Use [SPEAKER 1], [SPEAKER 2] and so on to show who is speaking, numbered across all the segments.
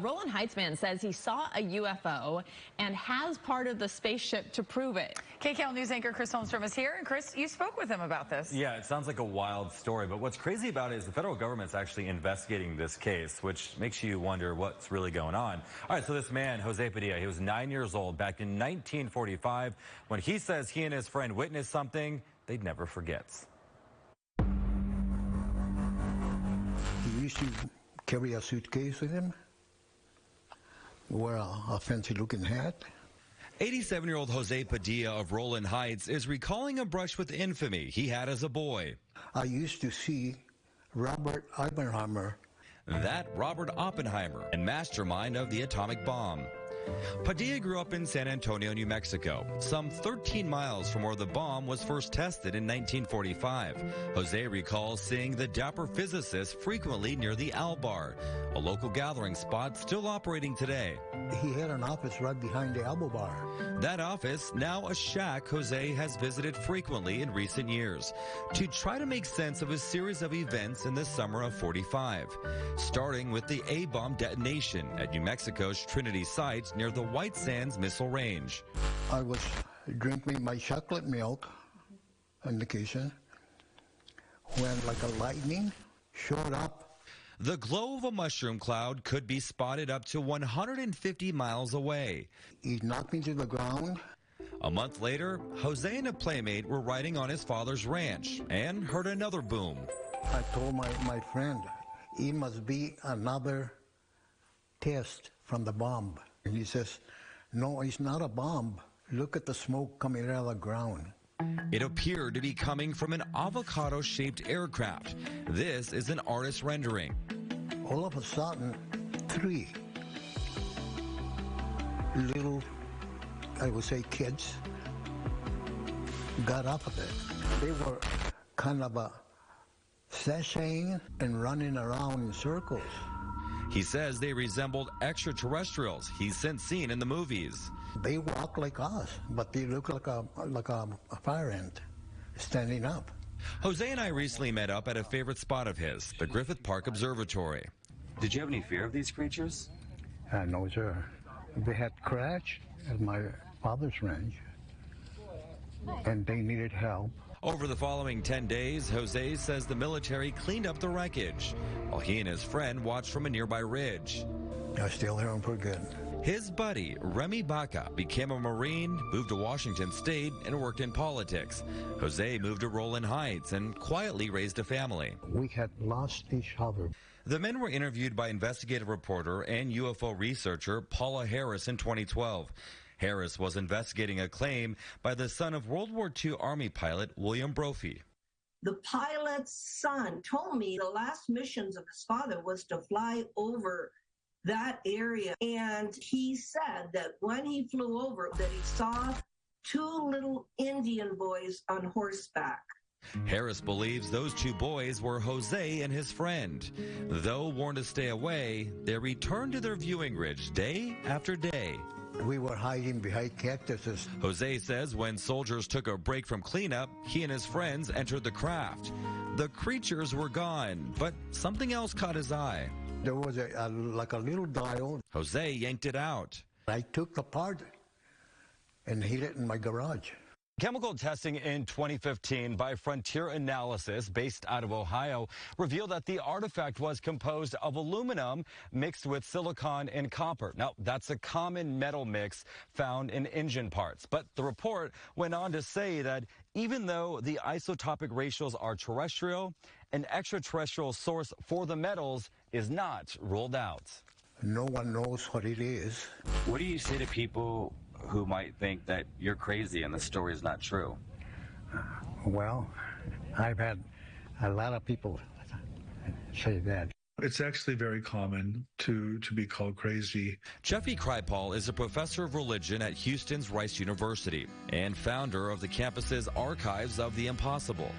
[SPEAKER 1] Roland Heights man says he saw a UFO and has part of the spaceship to prove it.
[SPEAKER 2] KCAL News anchor Chris Holmstrom is here. And Chris, you spoke with him about this.
[SPEAKER 3] Yeah, it sounds like a wild story, but what's crazy about it is the federal government's actually investigating this case, which makes you wonder what's really going on. All right, so this man, Jose Padilla, he was 9 years old back in 1945. When he says he and his friend witnessed something they'd never forget.
[SPEAKER 4] He used to carry a suitcase with him, wear a fancy-looking hat.
[SPEAKER 5] 87-year-old Jose Padilla of Roland Heights is recalling a brush with infamy he had as a boy.
[SPEAKER 4] I used to see Robert Oppenheimer.
[SPEAKER 5] That Robert Oppenheimer, and mastermind of the atomic bomb. Padilla grew up in San Antonio, New Mexico, some 13 miles from where the bomb was first tested in 1945. Jose recalls seeing the dapper physicist frequently near the Al Bar, a local gathering spot still operating today.
[SPEAKER 4] He had an office right behind the Elbow Bar.
[SPEAKER 5] That office, now a shack Jose has visited frequently in recent years to try to make sense of a series of events in the summer of '45, starting with the A-bomb detonation at New Mexico's Trinity site near the White Sands Missile Range.
[SPEAKER 4] I was drinking my chocolate milk in the kitchen when like a lightning showed up.
[SPEAKER 5] The glow of a mushroom cloud could be spotted up to 150 miles away.
[SPEAKER 4] He knocked me to the ground.
[SPEAKER 5] A month later, Jose and a playmate were riding on his father's ranch and heard another boom.
[SPEAKER 4] I told my friend, it must be another test from the bomb. And he says, no, it's not a bomb. Look at the smoke coming out of the ground.
[SPEAKER 5] It appeared to be coming from an avocado-shaped aircraft. This is an artist's rendering.
[SPEAKER 4] All of a sudden, 3 little, I would say, kids got up of it. They were kind of sashaying and running around in circles.
[SPEAKER 5] He says they resembled extraterrestrials he's since seen in the movies.
[SPEAKER 4] They walk like us, but they look like a fire ant standing up.
[SPEAKER 5] Jose and I recently met up at a favorite spot of his, the Griffith Park Observatory.
[SPEAKER 6] Did you have any fear of these creatures?
[SPEAKER 4] No, sir. They had crashed at my father's ranch, and they needed help.
[SPEAKER 5] Over the following 10 days, Jose says the military cleaned up the wreckage, while he and his friend watched from a nearby ridge.
[SPEAKER 4] I still hear them for good.
[SPEAKER 5] His buddy, Remy Baca, became a Marine, moved to Washington State, and worked in politics. Jose moved to Roland Heights and quietly raised a family.
[SPEAKER 4] We had lost each other.
[SPEAKER 5] The men were interviewed by investigative reporter and UFO researcher Paula Harris in 2012. Harris was investigating a claim by the son of World War II Army pilot William Brophy.
[SPEAKER 7] The pilot's son told me the last missions of his father was to fly over that area. And he said that when he flew over, that he saw 2 little Indian boys on horseback.
[SPEAKER 5] Harris believes those 2 boys were Jose and his friend. Though warned to stay away, they returned to their viewing ridge day after day.
[SPEAKER 4] We were hiding behind cactuses.
[SPEAKER 5] Jose says when soldiers took a break from cleanup, he and his friends entered the craft. The creatures were gone, but something else caught his eye.
[SPEAKER 4] There was like a little dial.
[SPEAKER 5] Jose yanked it out.
[SPEAKER 4] I took the part and hid it in my garage.
[SPEAKER 3] Chemical testing in 2015 by Frontier Analysis, based out of Ohio, revealed that the artifact was composed of aluminum mixed with silicon and copper. Now, that's a common metal mix found in engine parts. But the report went on to say that even though the isotopic ratios are terrestrial, an extraterrestrial source for the metals is not ruled out.
[SPEAKER 4] No one knows what it is.
[SPEAKER 6] What do you say to people who might think that you're crazy and the story is not true?
[SPEAKER 4] Well, I've had a lot of people say that.
[SPEAKER 8] It's actually very common to be called crazy.
[SPEAKER 5] Jeffy Kripal is a professor of religion at Houston's Rice University and founder of the campus's Archives of the Impossible.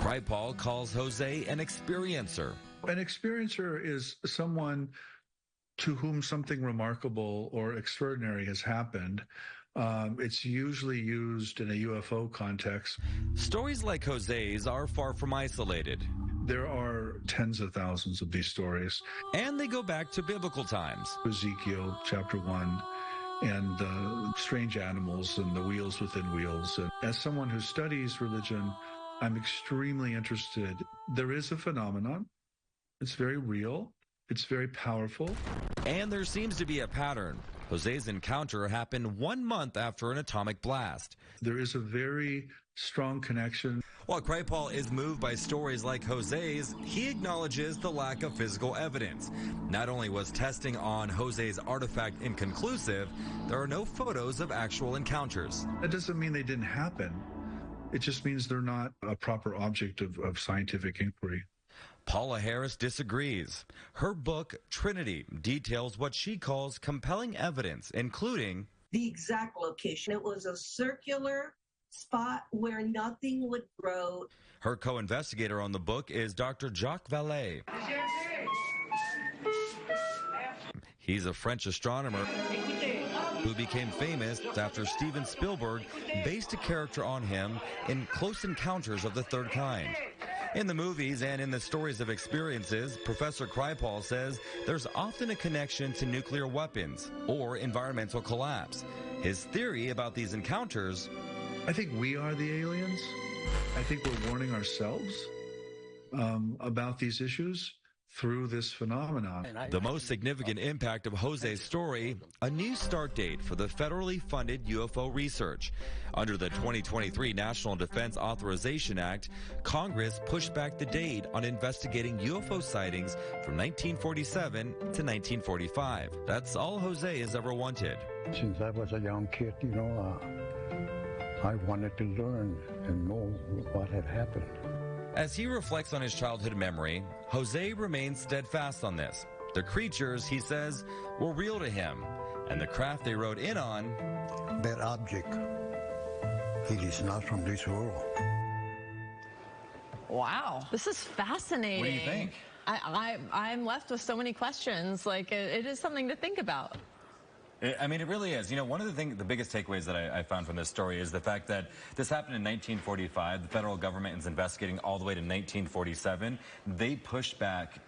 [SPEAKER 5] Kripal calls Jose an experiencer.
[SPEAKER 8] An experiencer is someone to whom something remarkable or extraordinary has happened. It's usually used in a UFO context.
[SPEAKER 5] Stories like Jose's are far from isolated.
[SPEAKER 8] There are are tens of thousands of these stories.
[SPEAKER 5] And they go back to biblical times.
[SPEAKER 8] Ezekiel chapter 1 and the strange animals and the wheels within wheels. And as someone who studies religion, I'm extremely interested. There is a phenomenon. It's very real. It's very powerful.
[SPEAKER 5] And there seems to be a pattern. Jose's encounter happened 1 month after an atomic blast.
[SPEAKER 8] There is a very strong connection.
[SPEAKER 5] While Kripal is moved by stories like Jose's, he acknowledges the lack of physical evidence. Not only was testing on Jose's artifact inconclusive, there are no photos of actual encounters.
[SPEAKER 8] That doesn't mean they didn't happen. It just means they're not a proper object of scientific inquiry.
[SPEAKER 5] Paula Harris disagrees. Her book, Trinity, details what she calls compelling evidence, including
[SPEAKER 7] the exact location. It was a circular spot where nothing would grow.
[SPEAKER 5] Her co-investigator on the book is Dr. Jacques Vallée. He's a French astronomer who became famous after Steven Spielberg based a character on him in Close Encounters of the Third Kind. In the movies and in the stories of experiences, Professor Kripal says there's often a connection to nuclear weapons or environmental collapse. His theory about these encounters:
[SPEAKER 8] I think we are the aliens. I think we're warning ourselves about these issues through this phenomenon.
[SPEAKER 5] The most significant impact of Jose's story, a new start date for the federally funded UFO research. Under the 2023 National Defense Authorization Act, Congress pushed back the date on investigating UFO sightings from 1947 to 1945. That's all Jose has ever wanted.
[SPEAKER 4] Since I was a young kid, I wanted to learn and know what had happened.
[SPEAKER 5] As he reflects on his childhood memory, Jose remains steadfast on this. The creatures, he says, were real to him, and the craft they rode in on,
[SPEAKER 4] that object, it is not from this world.
[SPEAKER 1] Wow. This is fascinating.
[SPEAKER 3] What do you think?
[SPEAKER 1] I'm left with so many questions. Like, it is something to think about.
[SPEAKER 3] I mean, it really is. You know, one of the biggest takeaways that I found from this story is the fact that this happened in 1945. The federal government is investigating all the way to 1947. They pushed back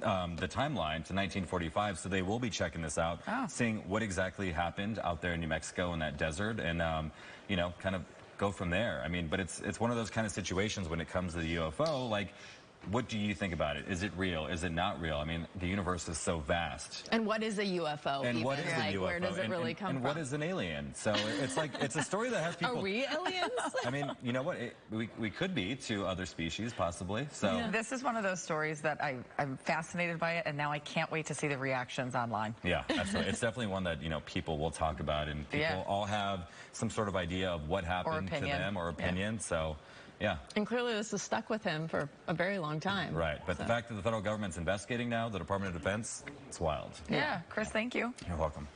[SPEAKER 3] the timeline to 1945, so they will be checking this out, seeing what exactly happened out there in New Mexico in that desert, and, you know, kind of go from there. I mean, but it's one of those kind of situations when it comes to the UFO, like, what do you think about it? Is it real? Is it not real? I mean, the universe is so vast.
[SPEAKER 1] And what is a UFO?
[SPEAKER 3] And
[SPEAKER 1] even?
[SPEAKER 3] what is a UFO?
[SPEAKER 1] Where does it really come from?
[SPEAKER 3] And what is an alien? So it's like, it's a story that has people...
[SPEAKER 1] Are we aliens?
[SPEAKER 3] I mean, you know what? We could be to other species, possibly. So
[SPEAKER 2] Yeah. This is one of those stories that I'm fascinated by it, and now I can't wait to see the reactions online.
[SPEAKER 3] Yeah, absolutely. It's definitely one that, you know, people will talk about, and people all have some sort of idea of what happened to them or opinion. So... yeah.
[SPEAKER 1] And clearly this has stuck with him for a very long time.
[SPEAKER 3] Right. But the fact that the federal government's investigating now, the Department of Defense, it's wild.
[SPEAKER 2] Yeah. Chris, thank you.
[SPEAKER 3] You're welcome.